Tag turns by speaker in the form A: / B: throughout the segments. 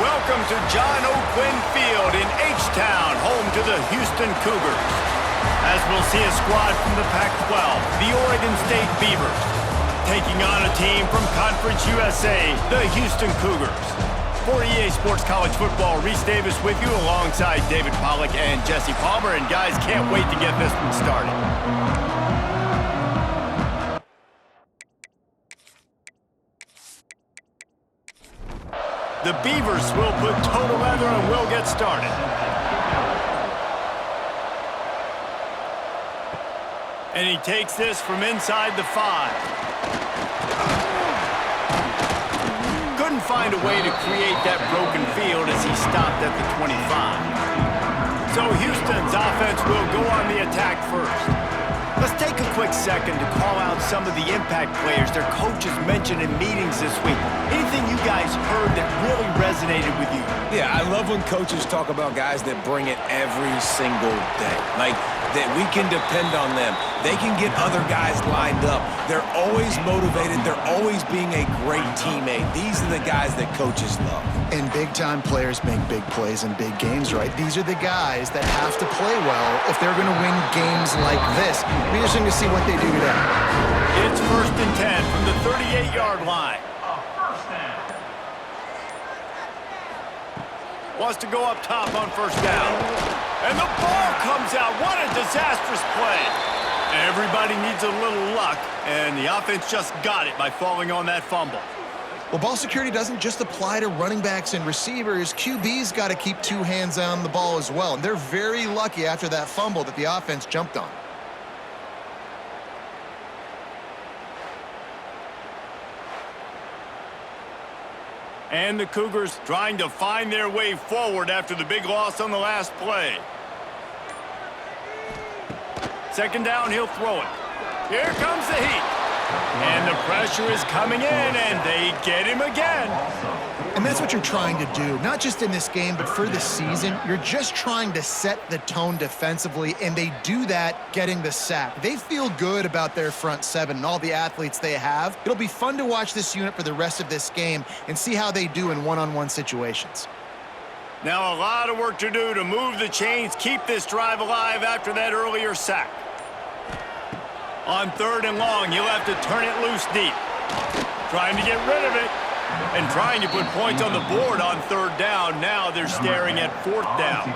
A: Welcome to John O'Quinn Field in H-Town, home to the Houston Cougars. As we'll see a squad from the Pac-12, the Oregon State Beavers, taking on a team from Conference USA, the Houston Cougars. For EA Sports College Football, Reese Davis with you alongside David Pollack and Jesse Palmer. And guys, can't wait to get this one started. The Beavers will put total leather and we'll get started. And he takes this from inside the 5. Couldn't find a way to create that broken field as he stopped at the 25. So Houston's offense will go on the attack first. Let's take a quick second to call out some of the impact players their coaches mentioned in meetings this week. Anything you guys heard that really resonated with you?
B: Yeah, I love when coaches talk about guys that bring it every single day. Like, that we can depend on them. They can get other guys lined up. They're always motivated. They're always being a great teammate. These are the guys that coaches love.
C: And big-time players make big plays in big games, right? These are the guys that have to play well if they're going to win games like this. Be interesting to see what they do today.
A: It's 1st and 10 from the 38-yard line. Wants to go up top on 1st down. And the ball comes out. What a disastrous play. Everybody needs a little luck, and the offense just got it by falling on that fumble.
C: Well, ball security doesn't just apply to running backs and receivers. QB's got to keep 2 hands on the ball as well, and they're very lucky after that fumble that the offense jumped on.
A: And the Cougars trying to find their way forward after the big loss on the last play. 2nd down, he'll throw it. Here comes the heat. And the pressure is coming in, and they get him again.
C: And that's what you're trying to do, not just in this game, but for the season. You're just trying to set the tone defensively, and they do that getting the sack. They feel good about their front 7 and all the athletes they have. It'll be fun to watch this unit for the rest of this game and see how they do in one-on-one situations.
A: Now a lot of work to do to move the chains, keep this drive alive after that earlier sack. On 3rd and long, he'll have to turn it loose deep. Trying to get rid of it. And trying to put points on the board on 3rd down. Now they're staring at 4th down.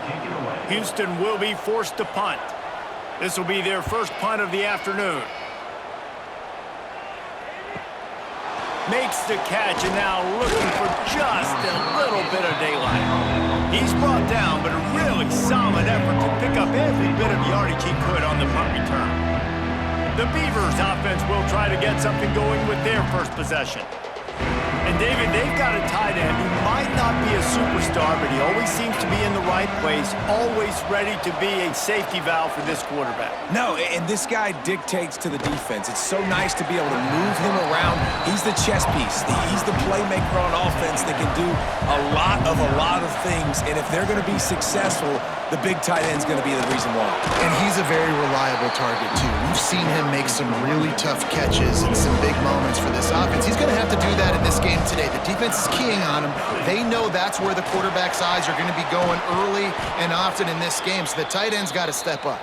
A: Houston will be forced to punt. This will be their first punt of the afternoon. Makes the catch and now looking for just a little bit of daylight. He's brought down, but a really solid effort to pick up every bit of yardage he could on the punt return. The Beavers offense will try to get something going with their first possession. And David, they've got a tight end who might not be a superstar, but he always seems to be in the right place, always ready to be a safety valve for this quarterback.
B: No, and this guy dictates to the defense. It's so nice to be able to move him around. He's the chess piece. He's the playmaker on offense that can do a lot of things. And if they're going to be successful, the big tight end's going to be the reason why.
C: And he's a very reliable target, too. We've seen him make some really tough catches and some big moments for this offense. He's going to have to do that in this game today. The defense is keying on him. They know that's where the quarterback's eyes are going to be going early and often in this game, so the tight end's got to step up.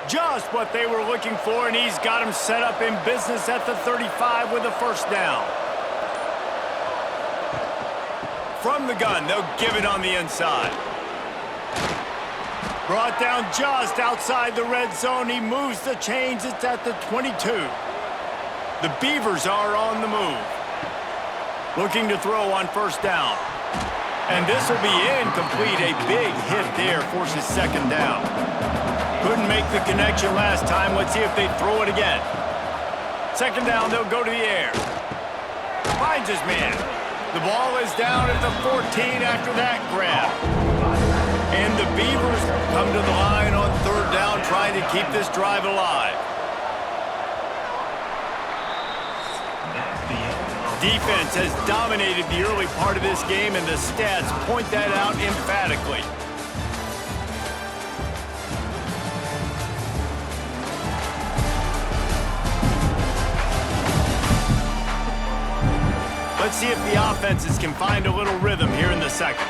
A: Just what they were looking for, and he's got him set up in business at the 35 with a 1st down. From the gun, they'll give it on the inside. Brought down just outside the red zone. He moves the chains. It's at the 22. The Beavers are on the move. Looking to throw on 1st down. And this will be incomplete. A big hit there forces 2nd down. Couldn't make the connection last time. Let's see if they throw it again. 2nd down, they'll go to the air. Finds his man. The ball is down at the 14 after that grab. And the Beavers come to the line on 3rd down, trying to keep this drive alive. Defense has dominated the early part of this game, and the stats point that out emphatically. Let's see if the offenses can find a little rhythm here in the second.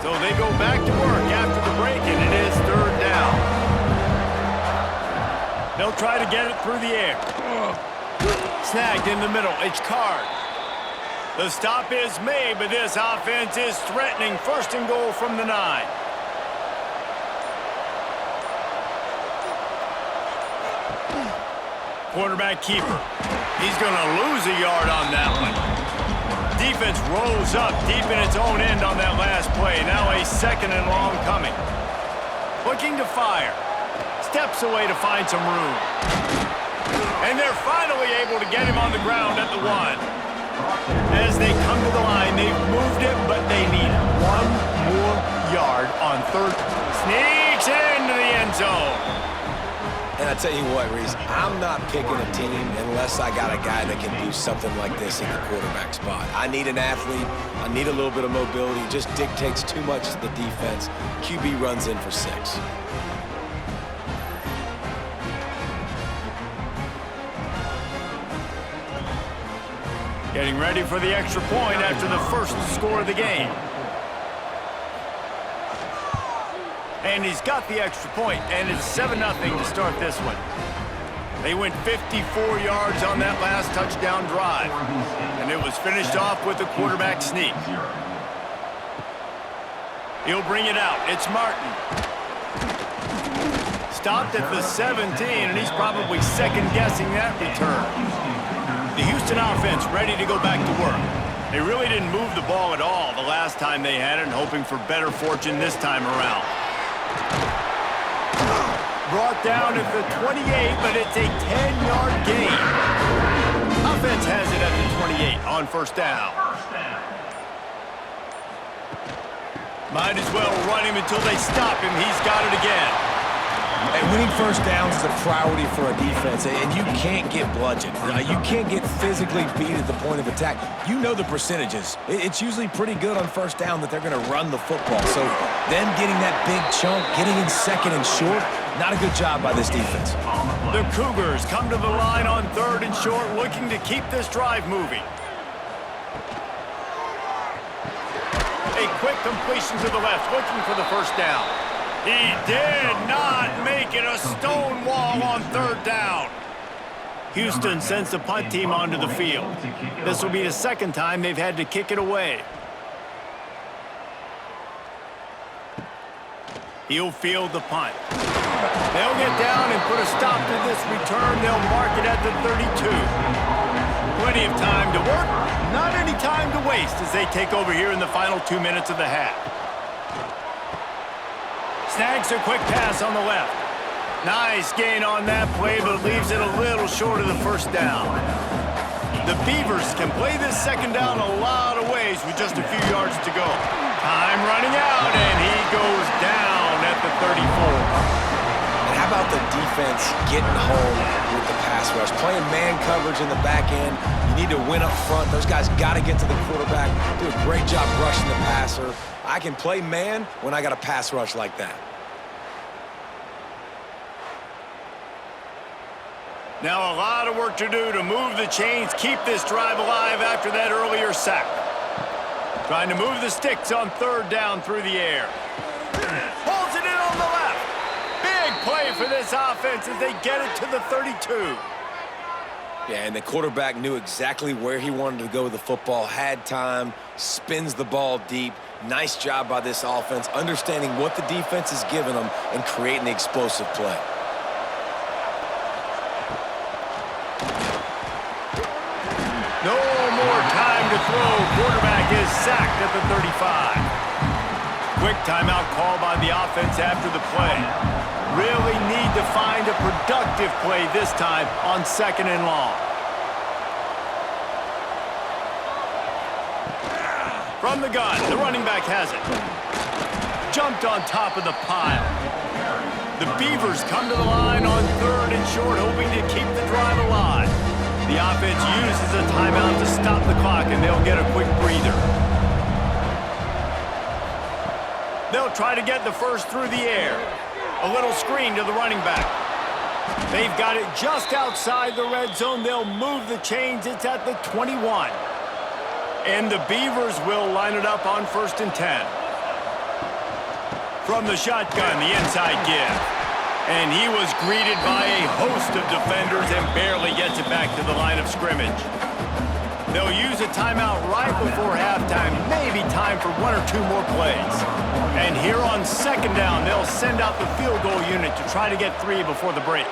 A: So they go back to work after the break, and it is third down. They'll try to get it through the air. Snagged in the middle. It's Card. The stop is made, but this offense is threatening. First and goal from the 9. Quarterback keeper. He's going to lose a yard on that one. Defense rolls up deep in its own end on that last play. Now a second and long coming. Looking to fire. Steps away to find some room. And they're finally able to get him on the ground at the 1. As they come to the line, they've moved it, but they need one more yard on third. Sneaks it into the end zone.
B: And I tell you what, Reese, I'm not picking a team unless I got a guy that can do something like this in the quarterback spot. I need an athlete. I need a little bit of mobility. It just dictates too much to the defense. QB runs in for 6.
A: Getting ready for the extra point after the first score of the game. And he's got the extra point, and it's 7-0 to start this one. They went 54 yards on that last touchdown drive, and it was finished off with a quarterback sneak. He'll bring it out. It's Martin. Stopped at the 17, and he's probably second-guessing that return. The Houston offense ready to go back to work. They really didn't move the ball at all the last time they had it, and hoping for better fortune this time around. Brought down at the 28, but it's a 10-yard gain. Offense has it at the 28 on first down. Might as well run him until they stop him. He's got it again.
B: And winning first downs is a priority for a defense, and you can't get bludgeoned. You can't get physically beat at the point of attack. You know the percentages. It's usually pretty good on first down that they're going to run the football. So them getting that big chunk, getting in second and short, not a good job by this defense.
A: The Cougars come to the line on third and short, looking to keep this drive moving. A quick completion to the left, looking for the first down. He did not make it. A stone wall on third down. Houston sends the punt team onto the field. This will be the second time they've had to kick it away. He'll field the punt. They'll get down and put a stop to this return. They'll mark it at the 32. Plenty of time to work. Not any time to waste as they take over here in the final 2 minutes of the half. Snags a quick pass on the left. Nice gain on that play, but leaves it a little short of the first down. The Beavers can play this second down a lot of ways with just a few yards to go. Time running out, and he goes down at the 34.
B: And how about the defense getting home with the pass rush? Playing man coverage in the back end. You need to win up front. Those guys got to get to the quarterback, do a great job rushing the passer. I can play man when I got a pass rush like that.
A: Now a lot of work to do to move the chains, keep this drive alive after that earlier sack. Trying to move the sticks on third down through the air. Pulls it in on the left. Big play for this offense as they get it to the 32.
B: Yeah, and the quarterback knew exactly where he wanted to go with the football, had time, spins the ball deep. Nice job by this offense, understanding what the defense is giving them and creating the explosive play.
A: No more time to throw. Quarterback is sacked at the 35. Quick timeout call by the offense after the play. Really need to find a productive play this time on second and long. From the gun, the running back has it. Jumped on top of the pile. The Beavers come to the line on third and short, hoping to keep the drive alive. The offense uses a timeout to stop the clock, and they'll get a quick breather. They'll try to get the first through the air. A little screen to the running back. They've got it just outside the red zone. They'll move the chains. It's at the 21. And the Beavers will line it up on 1st and 10. From the shotgun, the inside give. And he was greeted by a host of defenders and barely gets it back to the line of scrimmage. They'll use a timeout right before halftime, maybe time for 1 or 2 more plays. And here on 2nd down, they'll send out the field goal unit to try to get 3 before the break.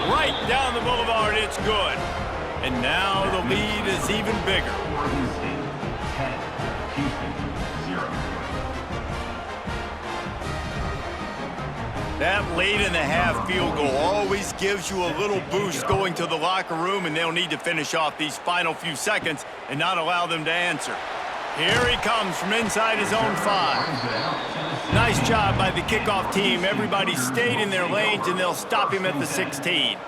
A: Right down the boulevard, it's good. And now the lead is even bigger. That late-in-the-half field goal always gives you a little boost going to the locker room, and they'll need to finish off these final few seconds and not allow them to answer. Here he comes from inside his own 5. Nice job by the kickoff team. Everybody stayed in their lanes, and they'll stop him at the 16.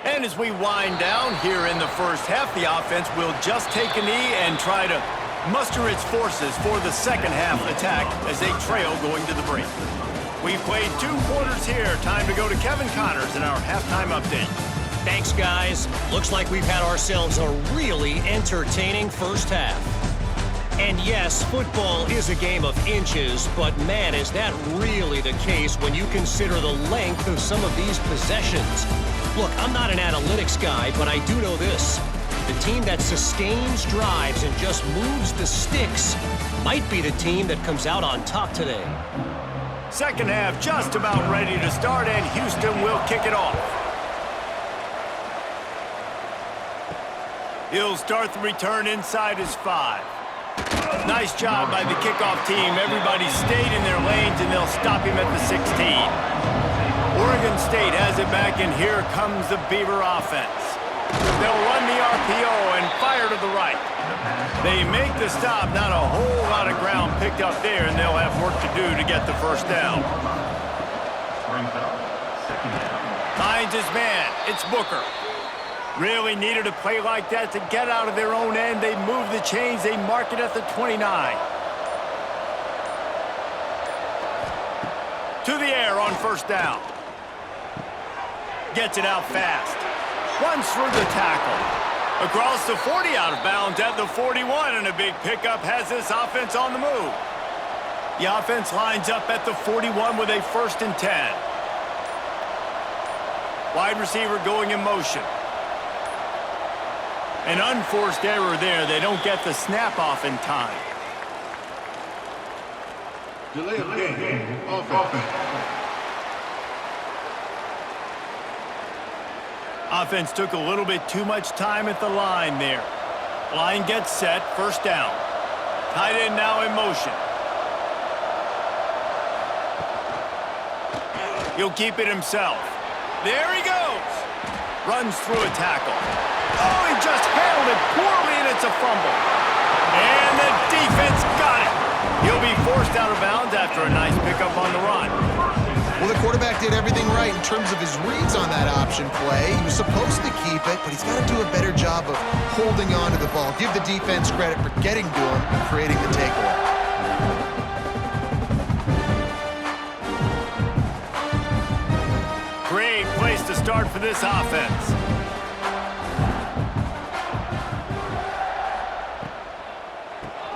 A: And as we wind down here in the first half, the offense will just take a knee and try to muster its forces for the second half attack as they trail going to the break. We've played 2 quarters here. Time to go to Kevin Connors in our halftime update.
D: Thanks, guys. Looks like we've had ourselves a really entertaining first half. And yes, football is a game of inches, but man, is that really the case when you consider the length of some of these possessions. Look, I'm not an analytics guy, but I do know this. The team that sustains drives and just moves the sticks might be the team that comes out on top today.
A: Second half just about ready to start, and Houston will kick it off. He'll start the return inside his 5. Nice job by the kickoff team. Everybody stayed in their lanes, and they'll stop him at the 16. Oregon State has it back, and here comes the Beaver offense. They'll run the RPO and fire to the right. They make the stop, not a whole lot of ground picked up there, and they'll have work to do to get the first down. Finds his man. It's Booker. Really needed a play like that to get out of their own end. They move the chains. They mark it at the 29. To the air on 1st down. Gets it out fast. Runs through the tackle. Across the 40, out of bounds at the 41, and a big pickup has this offense on the move. The offense lines up at the 41 with a 1st and 10. Wide receiver going in motion. An unforced error there. They don't get the snap off in time.
E: Delay of game. Offense.
A: Offense took a little bit too much time at the line there. Line gets set, 1st down. Tight end now in motion. He'll keep it himself. There he goes. Runs through a tackle. Oh, he just handled it poorly, and it's a fumble. And the defense got it. He'll be forced out of bounds after a nice pickup on the run.
C: Well, the quarterback did everything right in terms of his reads on that option play. He was supposed to keep it, but he's got to do a better job of holding on to the ball. Give the defense credit for getting to him and creating the takeaway.
A: Great place to start for this offense.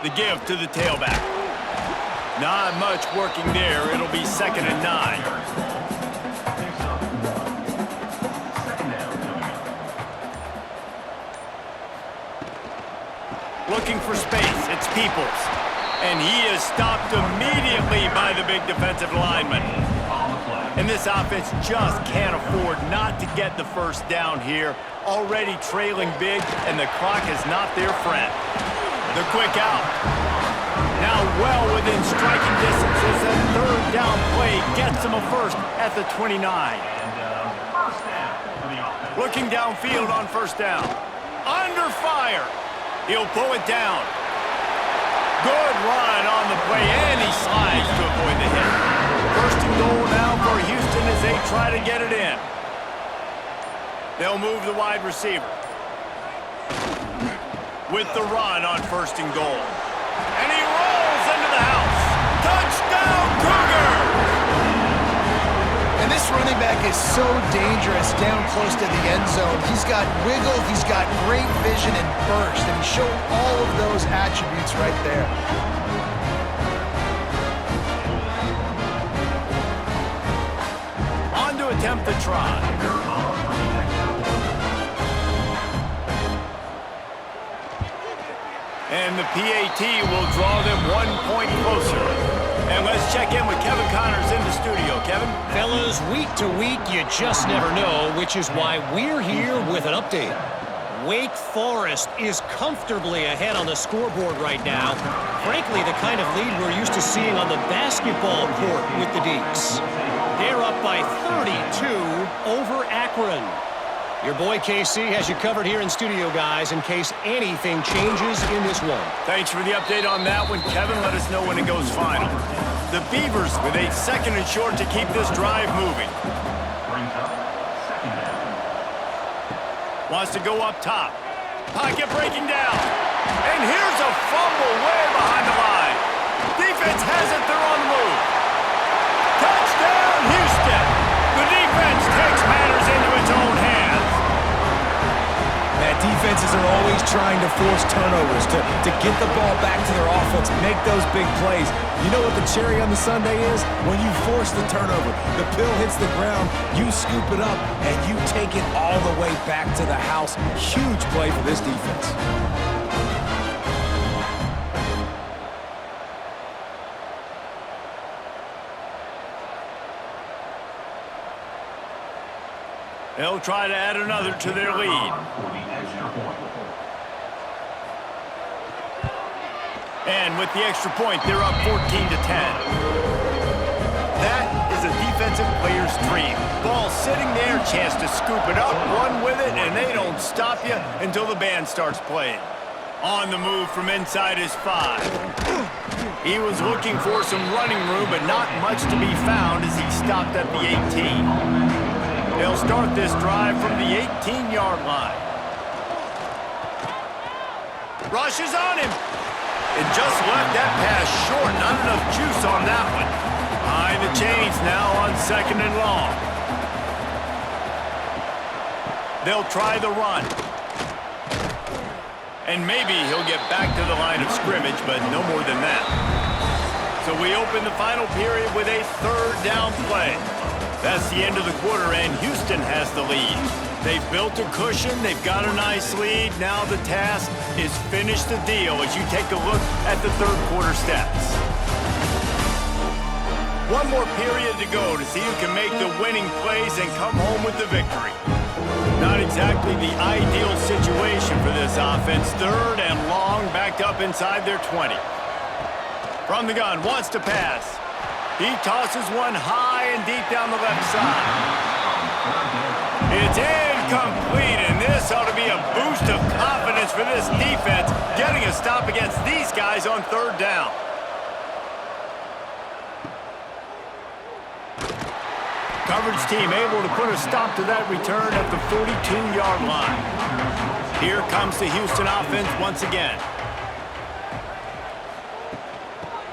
A: The give to the tailback. Not much working there. It'll be 2nd and 9. Looking for space. It's Peoples. And he is stopped immediately by the big defensive lineman. And this offense just can't afford not to get the first down here. Already trailing big, and the clock is not their friend. The quick out. Now well within striking distance as that 3rd down play gets him a 1st at the 29. Looking downfield on 1st down. Under fire. He'll pull it down. Good run on the play, and he slides to avoid the hit. 1st and goal now for Houston as they try to get it in. They'll move the wide receiver. With the run on 1st and goal. And he rolls into the house. Touchdown, Cougars!
C: And this run running back is so dangerous down close to the end zone. He's got wiggle, he's got great vision and burst, and he's showing all of those attributes right there.
A: On to attempt the try. And the PAT will draw them 1 point closer. And let's check in with Kevin Connors in the studio. Kevin?
D: Fellas, week to week, you just never know, which is why we're here with an update. Wake Forest is comfortably ahead on the scoreboard right now. Frankly, the kind of lead we're used to seeing on the basketball court with the Deacs. They're up by 32 over Akron. Your boy KC has you covered here in studio, guys, in case anything changes in this one.
A: Thanks for the update on that one, Kevin. Let us know when it goes final. The Beavers with a 2nd and short to keep this drive moving. Wants to go up top. Pocket breaking down. And here's a fumble way behind the line. Defense has it. They're on the move. Touchdown, Houston. The defense takes matters into its own hands.
B: Defenses are always trying to force turnovers to get the ball back to their offense, make those big plays. You know what the cherry on the sundae is? When you force the turnover, the pill hits the ground, you scoop it up, and you take it all the way back to the house. Huge play for this defense.
A: They'll try to add another to their lead. And with the extra point, they're up 14-10. That is a defensive player's dream. Ball sitting there, chance to scoop it up, run with it, and they don't stop you until the band starts playing. On the move from inside his 5. He was looking for some running room, but not much to be found as he stopped at the 18. They'll start this drive from the 18-yard line. Rush is on him. And just left that pass short. Not enough juice on that one. Behind the chains now on 2nd and long. They'll try the run. And maybe he'll get back to the line of scrimmage, but no more than that. So we open the final period with a 3rd down play. That's the end of the quarter, and Houston has the lead. They've built a cushion. They've got a nice lead. Now the task is finish the deal as you take a look at the 3rd quarter stats. One more period to go to see who can make the winning plays and come home with the victory. Not exactly the ideal situation for this offense. 3rd and long, backed up inside their 20. From the gun, wants to pass. He tosses one high and deep down the left side. It's incomplete, and this ought to be a boost of confidence for this defense, getting a stop against these guys on 3rd down. Coverage team able to put a stop to that return at the 42-yard line. Here comes the Houston offense once again.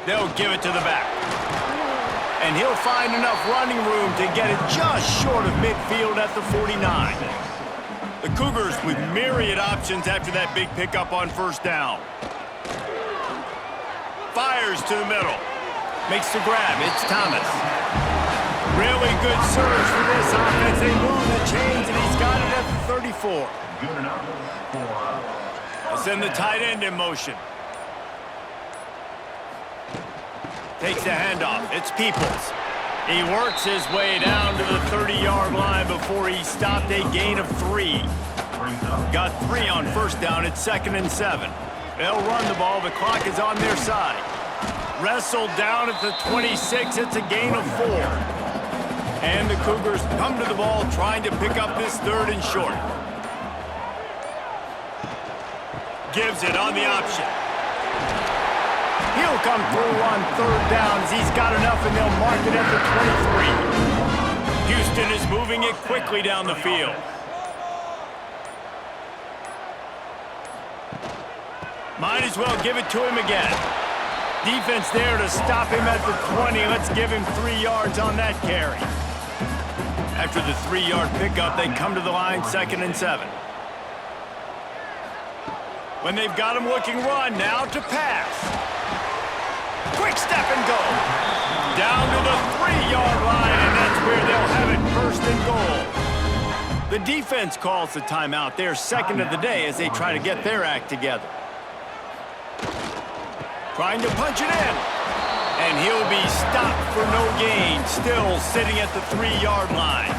A: They'll give it to the back. And he'll find enough running room to get it just short of midfield at the 49. The Cougars with myriad options after that big pickup on 1st down. Fires to the middle. Makes the grab. It's Thomas. Really good surge for this offense. They move the chains, and he's got it at the 34. They'll send the tight end in motion. Takes the handoff. It's Peoples. He works his way down to the 30-yard line before he stopped a gain of 3. Got 3 on 1st down. It's 2nd and 7. They'll run the ball. The clock is on their side. Wrestled down at the 26. It's a gain of 4. And the Cougars come to the ball trying to pick up this 3rd and short. Gives it on the option. He'll come through on 3rd down as he's got enough, and they'll mark it at the 23. Houston is moving it quickly down the field. Might as well give it to him again. Defense there to stop him at the 20. Let's give him 3 yards on that carry. After the 3-yard pickup, they come to the line 2nd and 7. When they've got him looking run, now to pass. Quick step and go. Down to the 3-yard line, and that's where they'll have it 1st and goal. The defense calls the timeout. They're 2nd of the day as they try to get their act together. Trying to punch it in. And he'll be stopped for no gain, still sitting at the 3-yard line.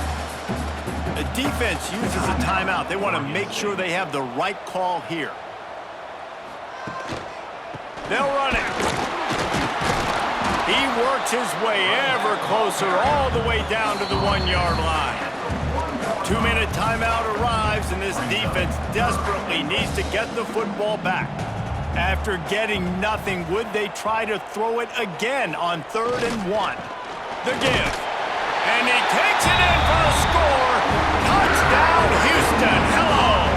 A: The defense uses a timeout. They want to make sure they have the right call here. They'll run it. He works his way ever closer all the way down to the 1-yard line. 2-minute timeout arrives, and this defense desperately needs to get the football back. After getting nothing, would they try to throw it again on 3rd and 1? The give. And he takes it in for a score. Touchdown, Houston. Hello.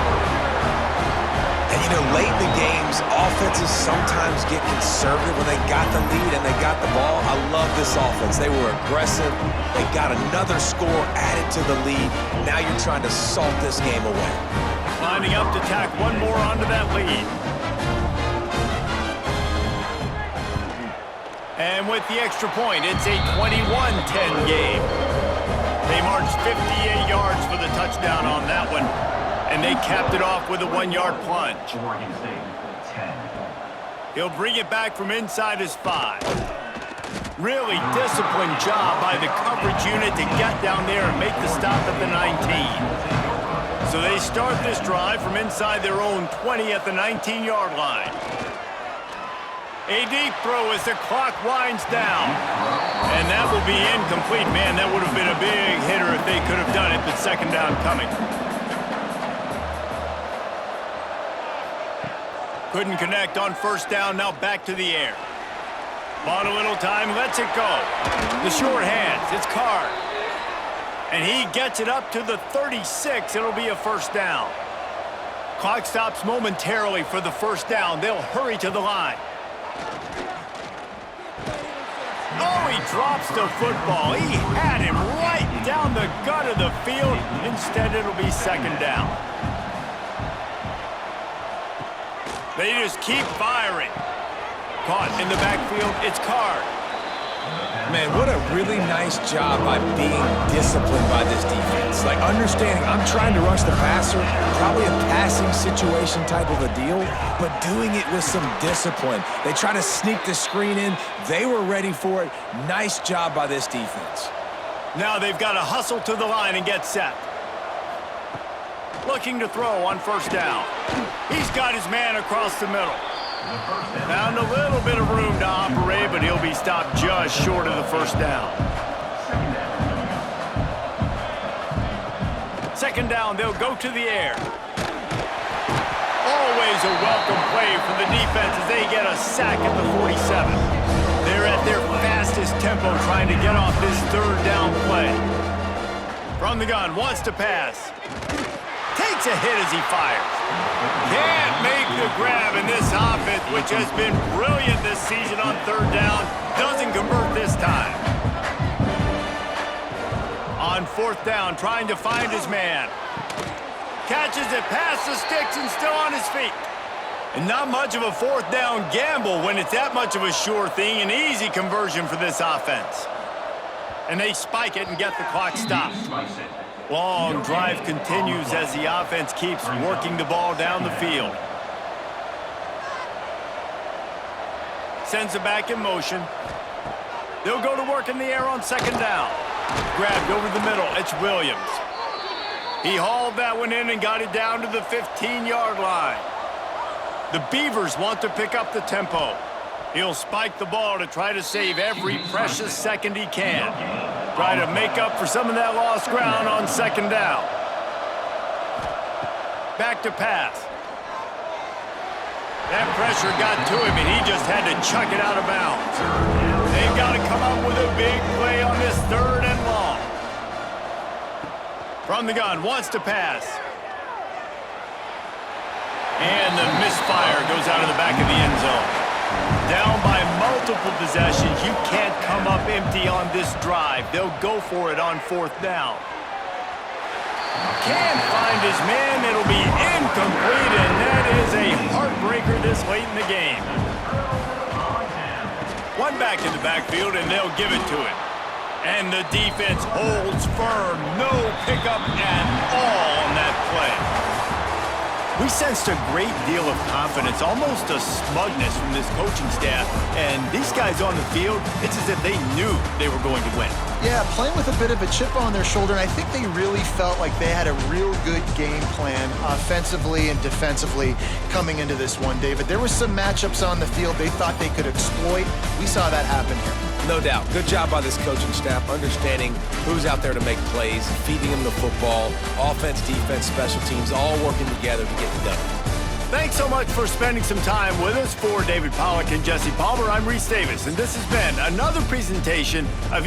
B: And, you know, late in the games, offenses sometimes get conservative when they got the lead and they got the ball. I love this offense. They were aggressive. They got another score added to the lead. Now you're trying to salt this game away.
A: Lining up to tack one more onto that lead. And with the extra point, it's a 21-10 game. They marched 58 yards for the touchdown on that one, and they capped it off with a 1-yard plunge. He'll bring it back from inside his 5. Really disciplined job by the coverage unit to get down there and make the stop at the 19. So they start this drive from inside their own 20 at the 19-yard line. A deep throw as the clock winds down. And that will be incomplete. Man, that would have been a big hitter if they could have done it, but 2nd down coming. Couldn't connect on 1st down, now back to the air. Bought a little time, lets it go. The short hands, it's Card. And he gets it up to the 36. It'll be a 1st down. Clock stops momentarily for the 1st down. They'll hurry to the line. Oh, he drops the football. He had him right down the gut of the field. Instead, it'll be 2nd down. They just keep firing. Caught in the backfield, it's Card.
B: Man, what a really nice job by being disciplined by this defense. Like, understanding I'm trying to rush the passer, probably a passing situation type of a deal, but doing it with some discipline. They try to sneak the screen in. They were ready for it. Nice job by this defense.
A: Now they've got to hustle to the line and get set. Looking to throw on 1st down. He's got his man across the middle. Found a little bit of room to operate, but he'll be stopped just short of the 1st down. 2nd down, they'll go to the air. Always a welcome play for the defense as they get a sack at the 47. They're at their fastest tempo trying to get off this 3rd down play. From the gun, wants to pass. Takes a hit as he fires. Can't make the grab, in this offense, which has been brilliant this season on 3rd down, doesn't convert this time. On 4th down, trying to find his man. Catches it past the sticks and still on his feet. And not much of a 4th down gamble when it's that much of a sure thing. An easy conversion for this offense. And they spike it and get the clock stopped. Long drive continues as the offense keeps working the ball down the field. Sends it back in motion. They'll go to work in the air on 2nd down. Grabbed over the middle, it's Williams. He hauled that one in and got it down to the 15-yard line. The Beavers want to pick up the tempo. He'll spike the ball to try to save every precious second he can. Try to make up for some of that lost ground on 2nd down. Back to pass. That pressure got to him, and he just had to chuck it out of bounds. They've got to come up with a big play on this 3rd and long. From the gun, wants to pass. And the misfire goes out of the back of the end zone. Down by multiple possessions, you can't come up empty on this drive. They'll go for it on 4th down. Can't find his man. It'll be incomplete, and that is a heartbreaker this late in the game. One back in the backfield, and they'll give it to him. And the defense holds firm. No pickup at all on that play. We sensed a great deal of confidence, almost a smugness from this coaching staff. And these guys on the field, it's as if they knew they were going to win.
C: Yeah, playing with a bit of a chip on their shoulder, and I think they really felt like they had a real good game plan offensively and defensively coming into this one, David. There were some matchups on the field they thought they could exploit. We saw that happen here.
B: No doubt. Good job by this coaching staff, understanding who's out there to make plays, feeding them the football, offense, defense, special teams, all working together to get it done.
A: Thanks so much for spending some time with us. For David Pollack and Jesse Palmer, I'm Reese Davis, and this has been another presentation of